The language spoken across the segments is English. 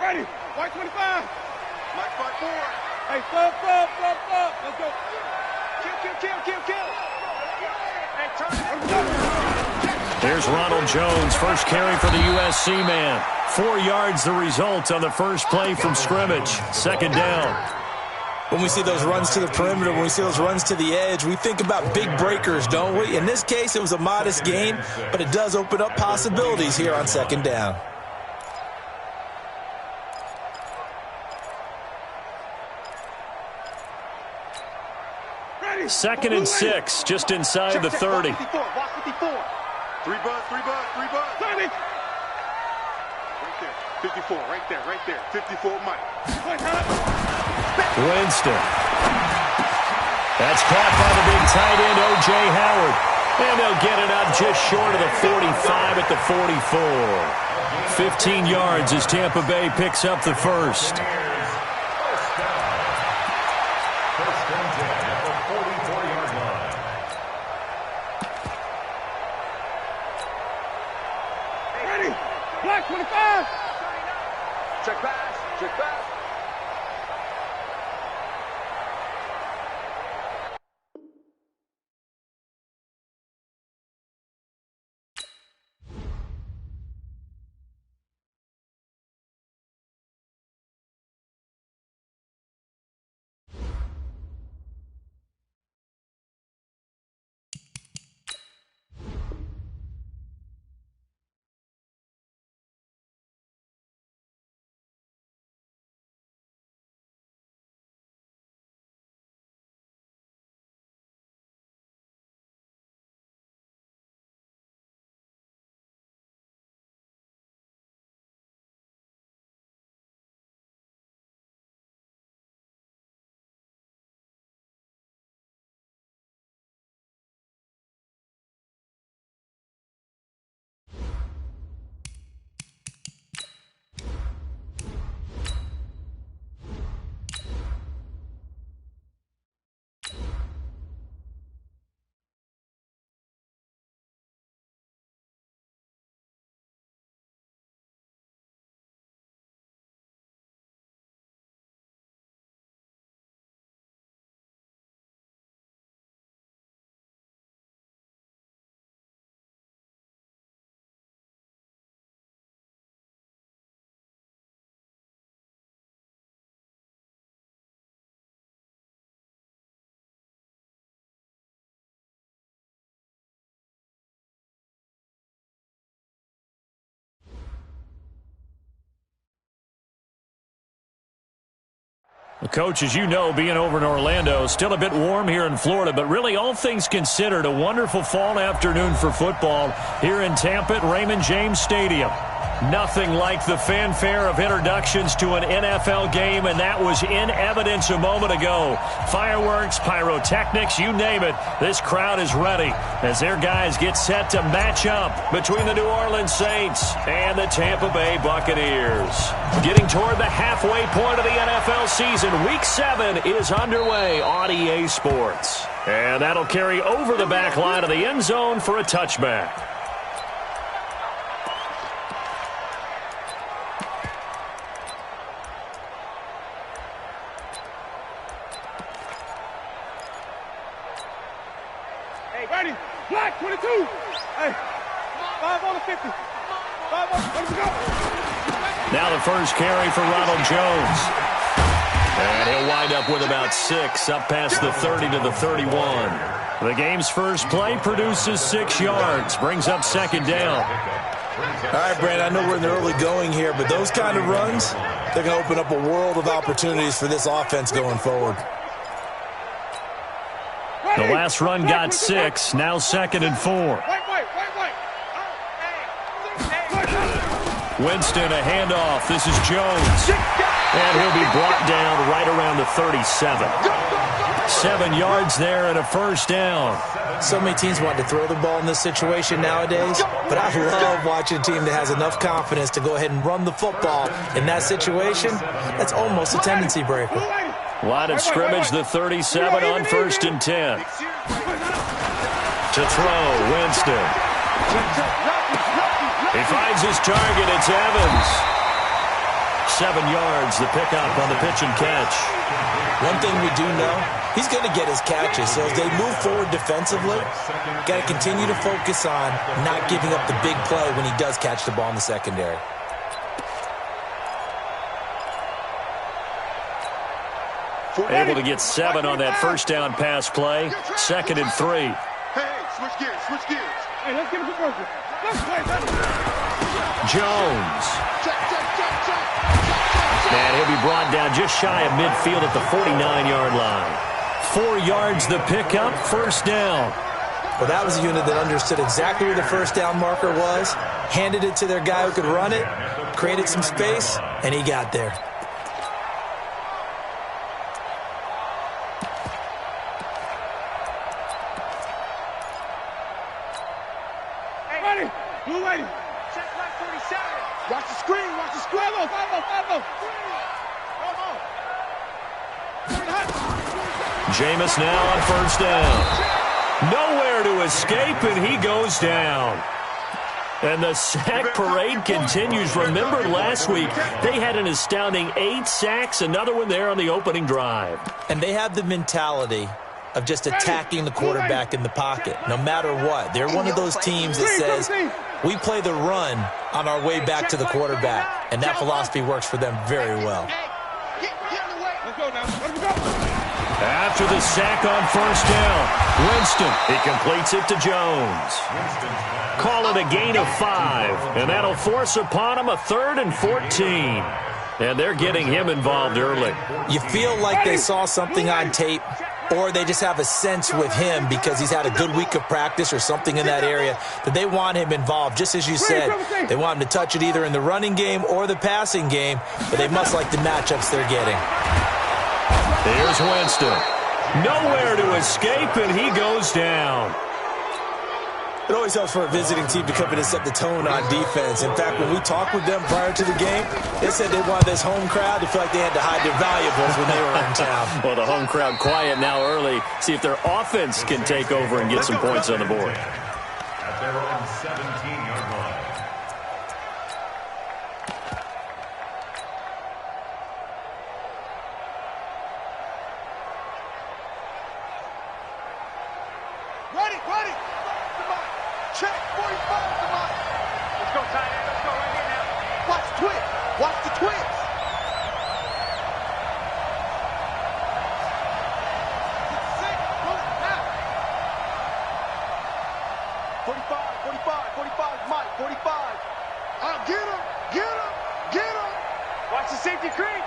Ready. White 25. Black 5-4. Hey, stop. Let's go. Kill. Hey, turn. Here's Ronald Jones, first carry for the USC man. 4 yards the result on the first play from scrimmage. Second down. When we see those runs to the perimeter, when we see those runs to the edge, we think about big breakers, don't we? In this case, it was a modest gain, but it does open up possibilities here on second down. Second and 6, just inside the 30. Watch 54. 3 bud. 30. Right there. 54, right there. 54, Mike. Winston. That's caught by the big tight end, O.J. Howard. And they'll get it up just short of the 45 at the 44. 15 yards as Tampa Bay picks up the first. Black 25. Check pass. Well, Coach, as you know, being over in Orlando, still a bit warm here in Florida, but really all things considered, a wonderful fall afternoon for football here in Tampa at Raymond James Stadium. Nothing like the fanfare of introductions to an NFL game, and that was in evidence a moment ago. Fireworks, pyrotechnics, you name it. This crowd is ready as their guys get set to match up between the New Orleans Saints and the Tampa Bay Buccaneers. Getting toward the halfway point of the NFL season, Week 7 is underway on EA Sports. And that'll carry over the back line of the end zone for a touchback. Ready. Black 22. Hey. 5 on the 50. 5 on. Let's go. Now the first carry for Ronald Jones. And he'll wind up with about 6, up past the 30 to the 31. The game's first play produces 6 yards, brings up second down. All right, Brandon, I know we're in the early going here, but those kind of runs, they're going to open up a world of opportunities for this offense going forward. The last run got 6, now second and 4. Winston, a handoff. This is Jones. And he'll be brought down right around the 37. 7 yards there and a first down. So many teams want to throw the ball in this situation nowadays, but I love watching a team that has enough confidence to go ahead and run the football. In that situation, that's almost a tendency breaker. Line of scrimmage, the 37 on 1st and 10. To throw, Winston. He finds his target. It's Evans. 7 yards, the pickup on the pitch and catch. One thing we do know, he's going to get his catches. So as they move forward defensively, got to continue to focus on not giving up the big play when he does catch the ball in the secondary. Able to get 7 on that first down pass play. 2nd and 3. Hey, switch gears, switch gears. Hey, let's get him to work. Let's play. Jones. And he'll be brought down just shy of midfield at the 49-yard line. 4 yards the pickup, first down. Well, that was a unit that understood exactly where the first down marker was, handed it to their guy who could run it, created some space, and he got there. Blue lady. Check left 47. Watch the screen. Watch the screen. 5-0. Jameis now on first down. Nowhere to escape, and he goes down. And the sack parade continues. Remember last week, they had an astounding 8 sacks, another one there on the opening drive. And they have the mentality of just attacking the quarterback in the pocket, no matter what. They're one of those teams that says, we play the run on our way back to the quarterback, and that philosophy works for them very well. Let's go now. Let him go. After the sack on first down, Winston, he completes it to Jones. Call it a gain of 5, and that'll force upon him a 3rd and 14. And they're getting him involved early. You feel like they saw something on tape, or they just have a sense with him because he's had a good week of practice or something in that area that they want him involved. Just as you said, they want him to touch it either in the running game or the passing game, but they must like the matchups they're getting. Here's Winston. Nowhere to escape, and he goes down. It always helps for a visiting team to come in and set the tone on defense. In fact, when we talked with them prior to the game, they said they wanted this home crowd to feel like they had to hide their valuables when they were in town. Well, the home crowd quiet now early. See if their offense can take over and get some points on the board. At their own 17-yard line. Ready. Check 45, Demont. Let's go, tight end. Let's go right here now. Watch the twist. Watch the twist. Sick. Pull it now. 45, Mike. 45. Get him. Watch the safety creep.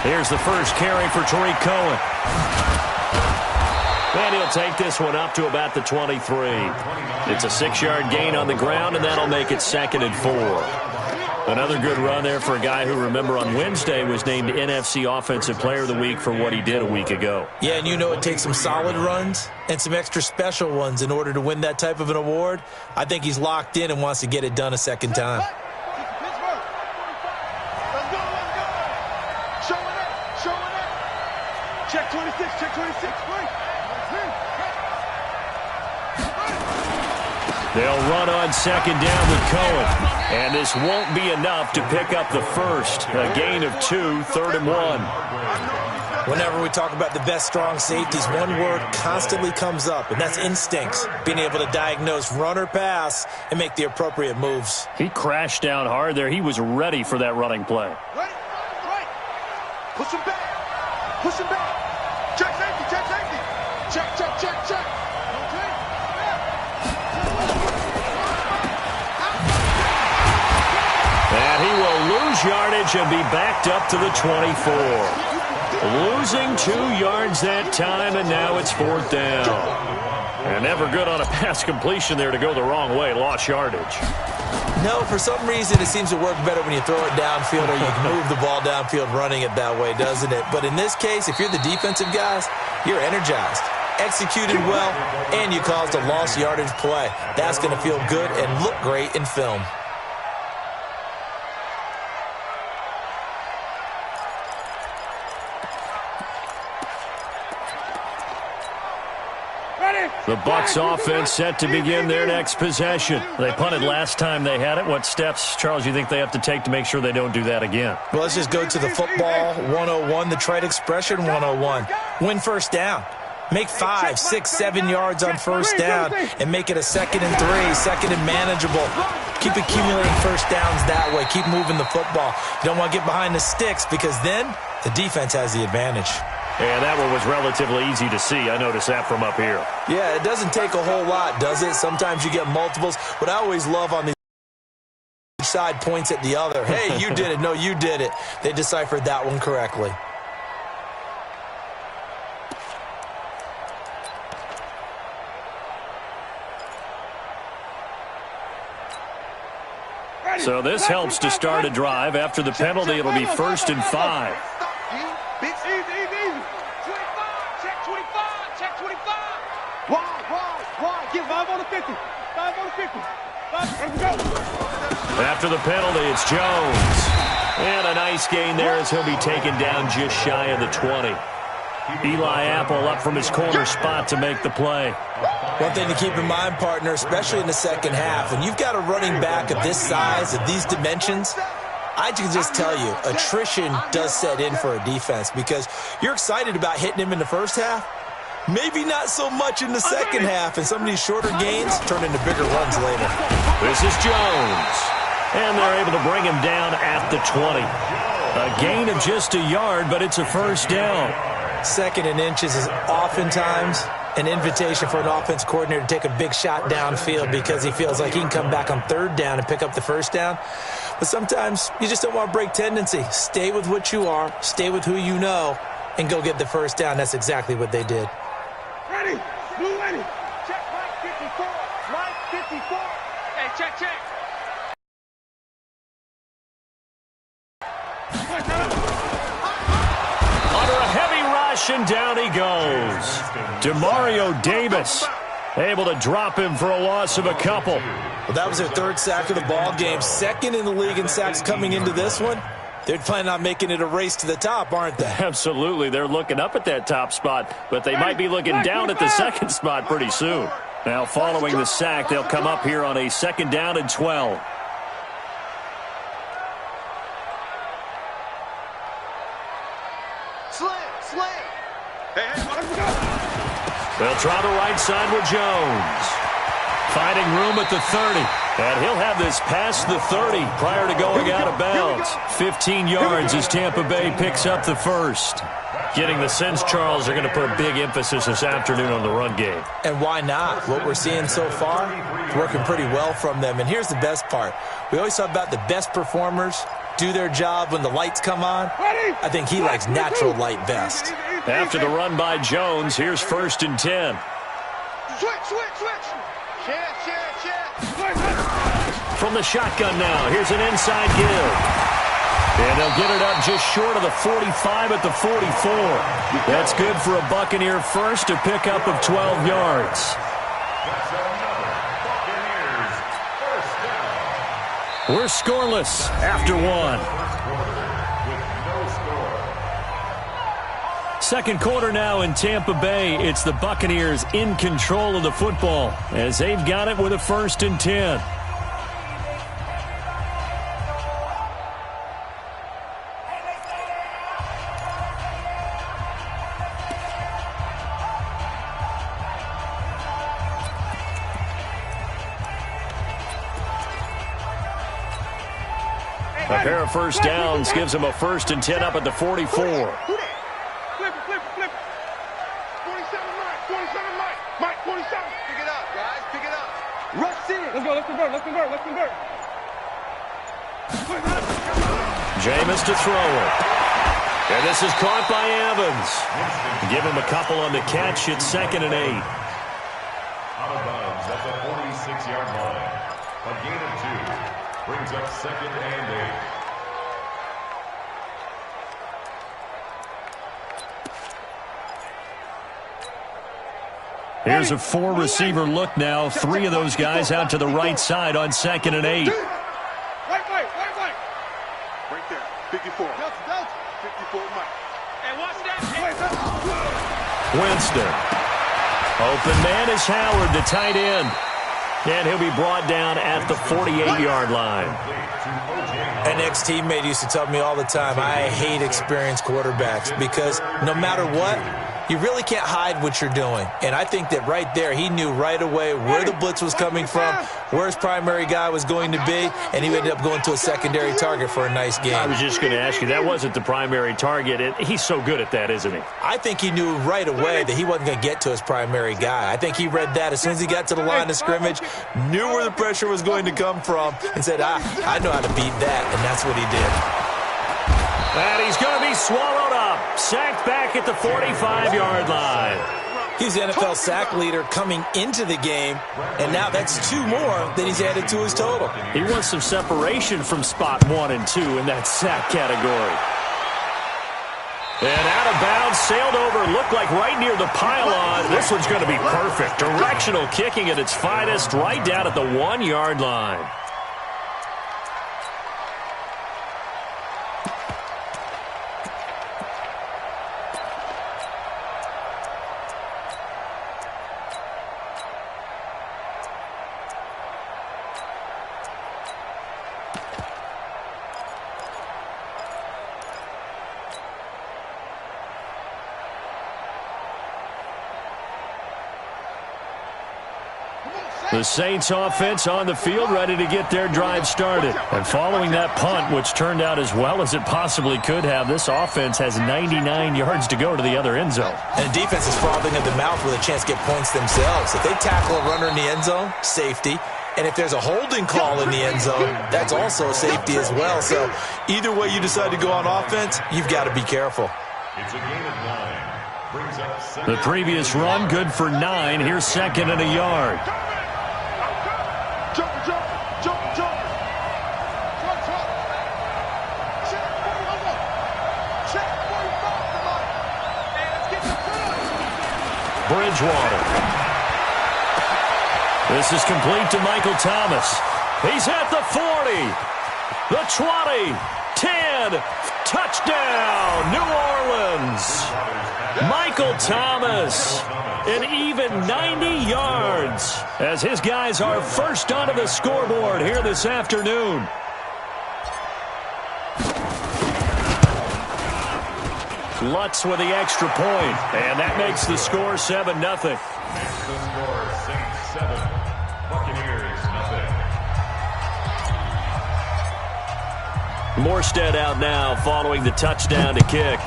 Here's the first carry for Tariq Cohen. And he'll take this one up to about the 23. It's a 6-yard gain on the ground, and that'll make it 2nd and 4. Another good run there for a guy who, remember, on Wednesday was named NFC Offensive Player of the Week for what he did a week ago. Yeah, and you know it takes some solid runs and some extra special ones in order to win that type of an award. I think he's locked in and wants to get it done a second time. Check 26. They'll run on second down with Cohen. And this won't be enough to pick up the first. A gain of 2, 3rd and 1. Whenever we talk about the best strong safeties, one word constantly comes up, and that's instincts. Being able to diagnose run or pass and make the appropriate moves. He crashed down hard there. He was ready for that running play. Right. Push him back. Check safety. Check. And he will lose yardage and be backed up to the 24. Losing 2 yards that time, and now it's 4th down. And never good on a pass completion there to go the wrong way. Lost yardage. No, for some reason it seems to work better when you throw it downfield or you can move the ball downfield running it that way, doesn't it? But in this case, if you're the defensive guys, you're energized, executed well, and you caused a lost yardage play. That's going to feel good and look great in film. Ready. The Bucs offense set to begin their next possession. They punted last time they had it. What steps, Charles, do you think they have to take to make sure they don't do that again? Well, let's just go to the football 101, the trade expression 101. Win first down. Make 5, 6, 7 yards on first down and make it a 2nd and 3, 2nd and manageable. Keep accumulating first downs that way. Keep moving the football. You don't want to get behind the sticks because then the defense has the advantage. Yeah, that one was relatively easy to see. I noticed that from up here. Yeah, it doesn't take a whole lot, does it? Sometimes you get multiples. What I always love on these side points at the other. Hey, you did it. No, you did it. They deciphered that one correctly. So this helps to start a drive. After the penalty, it'll be 1st and 5. Easy. 25. Check 25. Wide. Get 5 on the 50. 5 on the 50. After the penalty, it's Jones. And a nice gain there as he'll be taken down just shy of the 20. Eli Apple up from his corner spot to make the play. One thing to keep in mind, partner, especially in the second half, when you've got a running back of this size, of these dimensions, I can just tell you, attrition does set in for a defense because you're excited about hitting him in the first half. Maybe not so much in the second half, and some of these shorter gains turn into bigger runs later. This is Jones. And they're able to bring him down at the 20. A gain of just a yard, but it's a first down. 2nd and inches is oftentimes an invitation for an offense coordinator to take a big shot downfield because he feels like he can come back on 3rd down and pick up the first down. But sometimes you just don't want to break tendency. Stay with what you are, stay with who you know, and go get the first down. That's exactly what they did. Ready. Blue ready. Check Mike 54. Mike 54. Hey, check. Under a heavy rush, and down he goes. Demario Davis able to drop him for a loss of a couple. Well, that was their 3rd sack of the ball game. 2nd in the league in sacks coming into this one. They're planning on making it a race to the top, aren't they? Absolutely. They're looking up at that top spot, but they might be looking down at the 2nd spot pretty soon. Now, following the sack, they'll come up here on a 2nd down and 12. Slam. Hey, let's go. They'll try the right side with Jones. Finding room at the 30. And he'll have this past the 30 prior to going out of bounds. 15 yards as Tampa Bay picks up the first. Getting the sense, Charles, they're going to put a big emphasis this afternoon on the run game. And why not? What we're seeing so far, working pretty well from them. And here's the best part. We always talk about the best performers do their job when the lights come on. I think he likes natural light best. After the run by Jones, here's 1st and 10. Switch. Check. From the shotgun now, here's an inside give. And they'll get it up just short of the 45 at the 44. That's good for a Buccaneer first, a pickup of 12 yards. We're scoreless after one. Second quarter now in Tampa Bay. It's the Buccaneers in control of the football as they've got it with a 1st and 10. A pair of first downs gives them a 1st and 10 up at the 44. Flip it. 27 Mike. Mike 27. Pick it up, guys. Pick it up. Rush in. Let's convert. Jameis to throw it. And this is caught by Evans. Give him a couple on the catch. It's 2nd and 8. Out of bounds at the 46-yard line. A gain of 2. Brings up 2nd and 8. Here's a 4-receiver look now. 3 of those guys out to the right side on 2nd and 8. Right. Right there. 54. 54 Mike. And watch that. Winston. Open man is Howard, the tight end. And he'll be brought down at the 48-yard line. An ex-teammate used to tell me all the time, I hate experienced quarterbacks because no matter what, you really can't hide what you're doing. And I think that right there, he knew right away where the blitz was coming from, where his primary guy was going to be, and he ended up going to a secondary target for a nice game. I was just going to ask you, that wasn't the primary target. He's so good at that, isn't he? I think he knew right away that he wasn't going to get to his primary guy. I think he read that as soon as he got to the line of scrimmage, knew where the pressure was going to come from, and said, I know how to beat that, and that's what he did. And he's going to be swallowed up. Sacked back at the 45-yard line. He's the NFL sack leader coming into the game, and now that's 2 more that he's added to his total. He wants some separation from spot 1 and 2 in that sack category. And out of bounds, sailed over, looked like right near the pylon. This one's going to be perfect. Directional kicking at its finest, right down at the 1-yard line. The Saints offense on the field, ready to get their drive started. And following that punt, which turned out as well as it possibly could have, this offense has 99 yards to go to the other end zone. And the defense is frothing at the mouth with a chance to get points themselves. If they tackle a runner in the end zone, safety. And if there's a holding call in the end zone, that's also safety as well. So either way you decide to go on offense, you've got to be careful. It's a gain of 9. Brings up second. The previous run, good for 9. Here's 2nd and a yard. Bridgewater. This is complete to Michael Thomas. He's at the 40, the 20, 10, touchdown, New Orleans. Michael Thomas, an even 90 yards, as his guys are first onto the scoreboard here this afternoon. Lutz with the extra point, and that makes the score 7-0. The score, Saints 7, Buccaneers nothing. Morstead out now following the touchdown to kick.